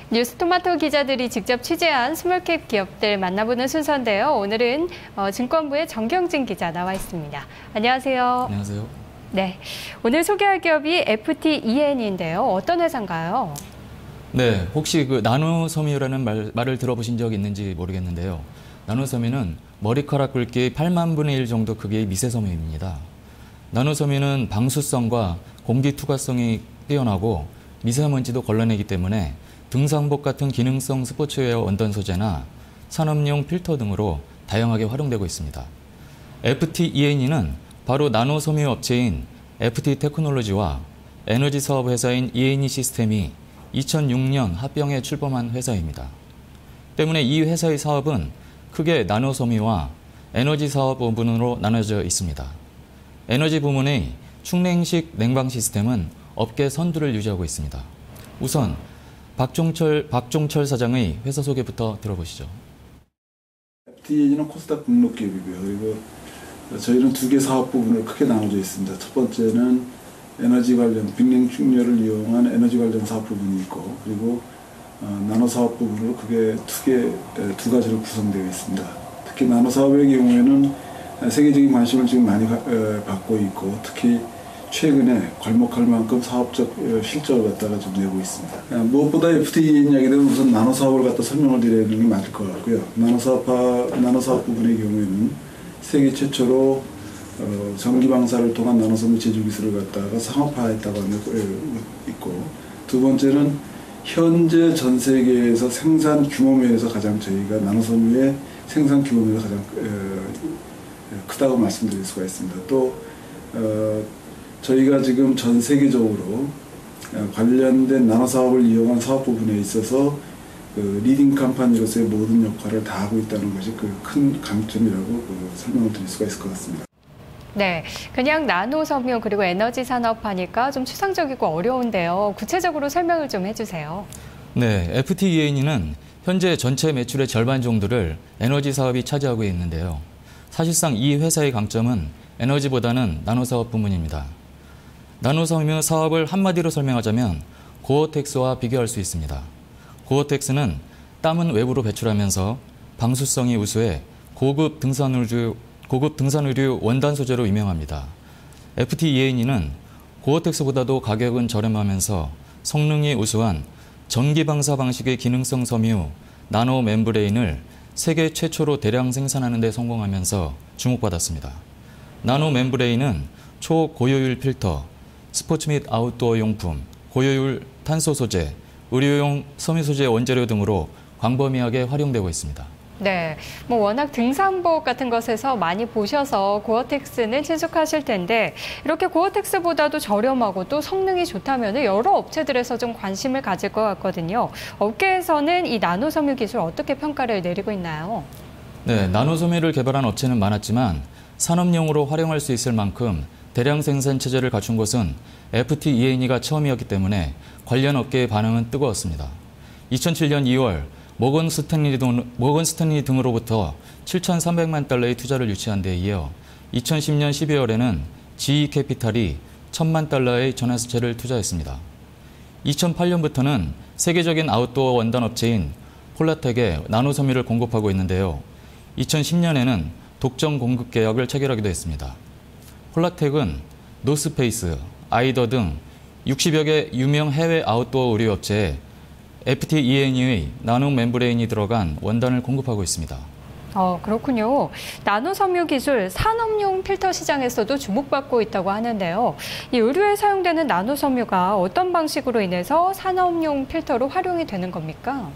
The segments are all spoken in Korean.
뉴스토마토 기자들이 직접 취재한 스몰캡 기업들 만나보는 순서인데요. 오늘은 증권부의 정경진 기자 나와 있습니다. 안녕하세요. 안녕하세요. 네, 오늘 소개할 기업이 FTEN인데요. 어떤 회사인가요? 네, 혹시 그 나노섬유라는 말을 들어보신 적 있는지 모르겠는데요. 나노섬유는 머리카락 굵기 8만 분의 1 정도 크기의 미세섬유입니다. 나노섬유는 방수성과 공기 투과성이 뛰어나고 미세먼지도 걸러내기 때문에 등산복 같은 기능성 스포츠웨어 원단 소재나 산업용 필터 등으로 다양하게 활용되고 있습니다. FTEN은 바로 나노섬유 업체인 FT 테크놀로지와 에너지 사업 회사인 E&E 시스템이 2006년 합병해 출범한 회사입니다. 때문에 이 회사의 사업은 크게 나노섬유와 에너지 사업 부문으로 나눠져 있습니다. 에너지 부문의 충냉식 냉방 시스템은 업계 선두를 유지하고 있습니다. 우선 박종철 사장의 회사 소개부터 들어보시죠. FTEN은 코스닥 등록 기업이고요. 그리고 저희는 두 개 사업 부분을 크게 나눠져 있습니다. 첫 번째는 에너지 관련, 빅냉 충렬을 이용한 에너지 관련 사업 부분이 있고, 그리고 나노 사업 부분으로 크게 두 가지로 구성되어 있습니다. 특히 나노 사업의 경우에는 세계적인 관심을 지금 많이 받고 있고, 특히 최근에 괄목할 만큼 사업적 실적을 갖다가 좀 내고 있습니다. 무엇보다 FTEN 이야기 되면 우선 나노 사업을 갖다 설명을 드리는 게 맞을 것 같고요. 나노 사업 부분의 경우에는 세계 최초로 전기 방사를 통한 나노섬유 제조 기술을 갖다가 상업화했다고 하는 있고, 두 번째는 현재 전 세계에서 생산 규모 면에서 가장 저희가 나노섬유의 생산 규모 면에서 가장 크다고 말씀드릴 수가 있습니다. 또 저희가 지금 전 세계적으로 관련된 나노 사업을 이용한 사업 부분에 있어서 리딩 컴퍼니로서의 모든 역할을 다 하고 있다는 것이 그 큰 강점이라고 설명을 드릴 수가 있을 것 같습니다. 네, 그냥 나노섬유 그리고 에너지 산업 하니까 좀 추상적이고 어려운데요. 구체적으로 설명을 좀 해주세요. 네, FTEN은 현재 전체 매출의 절반 정도를 에너지 사업이 차지하고 있는데요. 사실상 이 회사의 강점은 에너지보다는 나노 사업 부문입니다. 나노섬유 사업을 한마디로 설명하자면 고어텍스와 비교할 수 있습니다. 고어텍스는 땀은 외부로 배출하면서 방수성이 우수해 고급 등산의류 원단 소재로 유명합니다. FTEN은 고어텍스보다도 가격은 저렴하면서 성능이 우수한 전기 방사 방식의 기능성 섬유 나노 멤브레인을 세계 최초로 대량 생산하는 데 성공하면서 주목받았습니다. 나노 멤브레인은 초고효율 필터, 스포츠 및 아웃도어 용품, 고효율 탄소 소재, 의료용 섬유 소재 원재료 등으로 광범위하게 활용되고 있습니다. 네, 워낙 등산복 같은 것에서 많이 보셔서 고어텍스는 친숙하실 텐데 이렇게 고어텍스보다도 저렴하고 또 성능이 좋다면 여러 업체들에서 좀 관심을 가질 것 같거든요. 업계에서는 이 나노섬유 기술 어떻게 평가를 내리고 있나요? 네, 나노섬유를 개발한 업체는 많았지만 산업용으로 활용할 수 있을 만큼 대량 생산 체제를 갖춘 곳은 FTEN이가 처음이었기 때문에 관련 업계의 반응은 뜨거웠습니다. 2007년 2월 모건 스탠리 등으로부터 7,300만 달러의 투자를 유치한 데 이어 2010년 12월에는 GE캐피탈이 1,000만 달러의 전환사채를 투자했습니다. 2008년부터는 세계적인 아웃도어 원단 업체인 폴라텍에 나노섬유를 공급하고 있는데요. 2010년에는 독점 공급 계약을 체결하기도 했습니다. 폴라텍은 노스페이스, 아이더 등 60여 개 유명 해외 아웃도어 의류 업체에 FTEN의 나노 멤브레인이 들어간 원단을 공급하고 있습니다. 그렇군요. 나노섬유 기술 산업용 필터 시장에서도 주목받고 있다고 하는데요. 이 의류에 사용되는 나노섬유가 어떤 방식으로 인해서 산업용 필터로 활용이 되는 겁니까?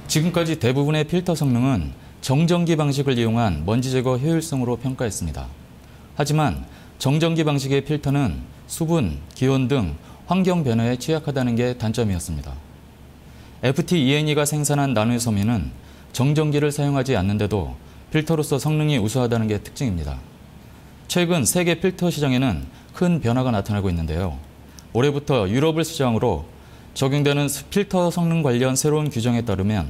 지금까지 대부분의 필터 성능은 정전기 방식을 이용한 먼지 제거 효율성으로 평가했습니다. 하지만 정전기 방식의 필터는 수분, 기온 등 환경 변화에 취약하다는 게 단점이었습니다. FTEN이가 생산한 나노섬유는 정전기를 사용하지 않는데도 필터로서 성능이 우수하다는 게 특징입니다. 최근 세계 필터 시장에는 큰 변화가 나타나고 있는데요. 올해부터 유럽을 시장으로 적용되는 필터 성능 관련 새로운 규정에 따르면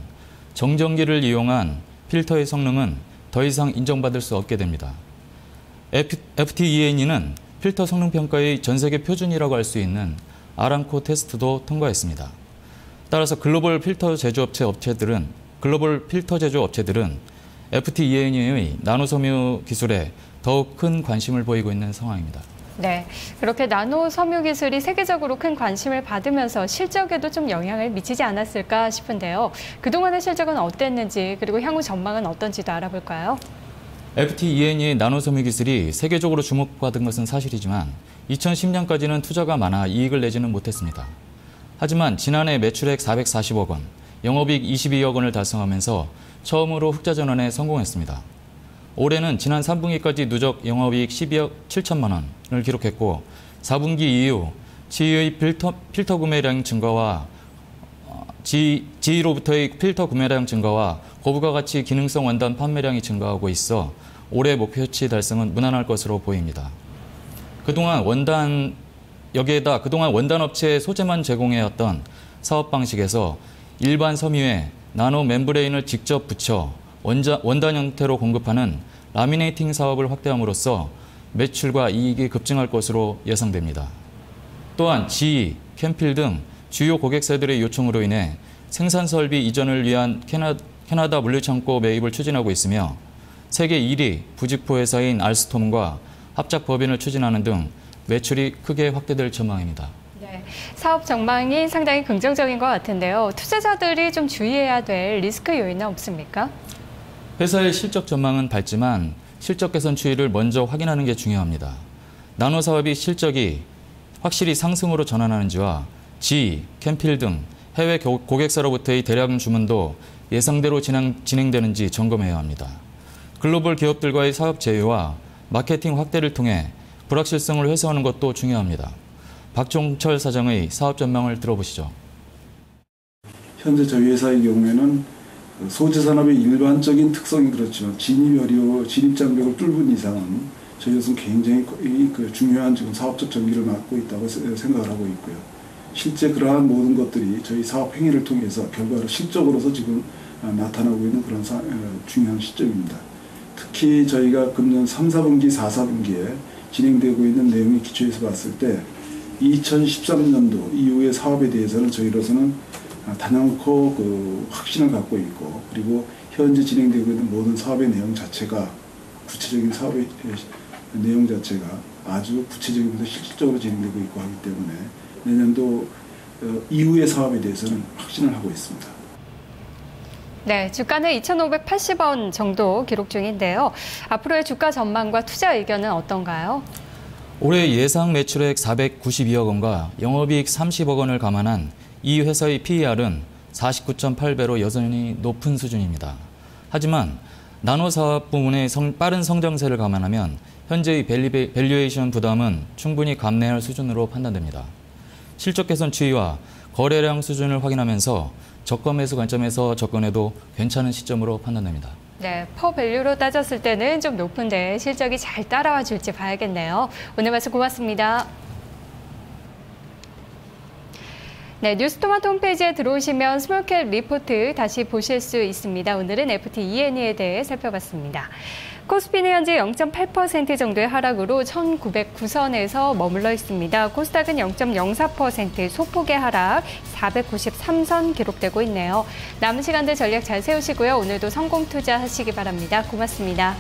정전기를 이용한 필터의 성능은 더 이상 인정받을 수 없게 됩니다. FTEN이는 필터 성능 평가의 전 세계 표준이라고 할 수 있는 아람코 테스트도 통과했습니다. 따라서 글로벌 필터 제조 업체들은 FT-ENE의 나노섬유 기술에 더욱 큰 관심을 보이고 있는 상황입니다. 네, 그렇게 나노 섬유 기술이 세계적으로 큰 관심을 받으면서 실적에도 좀 영향을 미치지 않았을까 싶은데요. 그동안의 실적은 어땠는지 그리고 향후 전망은 어떤지도 알아볼까요? FT-ENE의 나노 섬유 기술이 세계적으로 주목받은 것은 사실이지만 2010년까지는 투자가 많아 이익을 내지는 못했습니다. 하지만 지난해 매출액 440억 원, 영업이익 22억 원을 달성하면서 처음으로 흑자 전환에 성공했습니다. 올해는 지난 3분기까지 누적 영업이익 12억 7천만 원을 기록했고 4분기 이후 GE의 필터 구매량 증가와 GE로부터의 필터 구매량 증가와 고부가 가치 기능성 원단 판매량이 증가하고 있어 올해 목표치 달성은 무난할 것으로 보입니다. 여기에다 그동안 원단 업체에 소재만 제공해왔던 사업 방식에서 일반 섬유에 나노 멤브레인을 직접 붙여 원단 형태로 공급하는 라미네이팅 사업을 확대함으로써 매출과 이익이 급증할 것으로 예상됩니다. 또한 GE, 캠필 등 주요 고객사들의 요청으로 인해 생산 설비 이전을 위한 캐나다 물류창고 매입을 추진하고 있으며 세계 1위 부직포 회사인 알스톰과 합작 법인을 추진하는 등 매출이 크게 확대될 전망입니다. 네, 사업 전망이 상당히 긍정적인 것 같은데요. 투자자들이 좀 주의해야 될 리스크 요인은 없습니까? 회사의 실적 전망은 밝지만 실적 개선 추이를 먼저 확인하는 게 중요합니다. 나노 사업이 실적이 확실히 상승으로 전환하는지와 GE, 캠필 등 해외 고객사로부터의 대량 주문도 예상대로 진행되는지 점검해야 합니다. 글로벌 기업들과의 사업 제휴와 마케팅 확대를 통해 불확실성을 해소하는 것도 중요합니다. 박종철 사장의 사업 전망을 들어보시죠. 현재 저희 회사의 경우에는 소재 산업의 일반적인 특성이 그렇죠. 진입 장벽을 뚫은 이상은 저희 회사는 굉장히 중요한 지금 사업적 전기를 맡고 있다고 생각을 하고 있고요. 실제 그러한 모든 것들이 저희 사업 행위를 통해서 결과로 실적으로서 지금 나타나고 있는 그런 중요한 시점입니다. 특히 저희가 금년 3, 4분기, 4, 4분기에 진행되고 있는 내용에 기초해서 봤을 때 2013년도 이후의 사업에 대해서는 저희로서는 단연코 확신을 갖고 있고, 그리고 현재 진행되고 있는 모든 사업의 내용 자체가 구체적인 사업의 내용 자체가 아주 구체적이면서 실질적으로 진행되고 있고 하기 때문에 내년도 이후의 사업에 대해서는 확신을 하고 있습니다. 네, 주가는 2,580원 정도 기록 중인데요. 앞으로의 주가 전망과 투자 의견은 어떤가요? 올해 예상 매출액 492억 원과 영업이익 30억 원을 감안한 이 회사의 PER은 49.8배로 여전히 높은 수준입니다. 하지만 나노 사업 부문의 빠른 성장세를 감안하면 현재의 밸류에이션 부담은 충분히 감내할 수준으로 판단됩니다. 실적 개선 추이와 거래량 수준을 확인하면서 저가 매수 관점에서 접근해도 괜찮은 시점으로 판단됩니다. 네, 퍼밸류로 따졌을 때는 좀 높은데 실적이 잘 따라와 줄지 봐야겠네요. 오늘 말씀 고맙습니다. 네, 뉴스토마토 홈페이지에 들어오시면 스몰캡 리포트 다시 보실 수 있습니다. 오늘은 FT-ENE에 대해 살펴봤습니다. 코스피는 현재 0.8% 정도의 하락으로 1909선에서 머물러 있습니다. 코스닥은 0.04% 소폭의 하락 493선 기록되고 있네요. 남은 시간들 전략 잘 세우시고요. 오늘도 성공 투자하시기 바랍니다. 고맙습니다.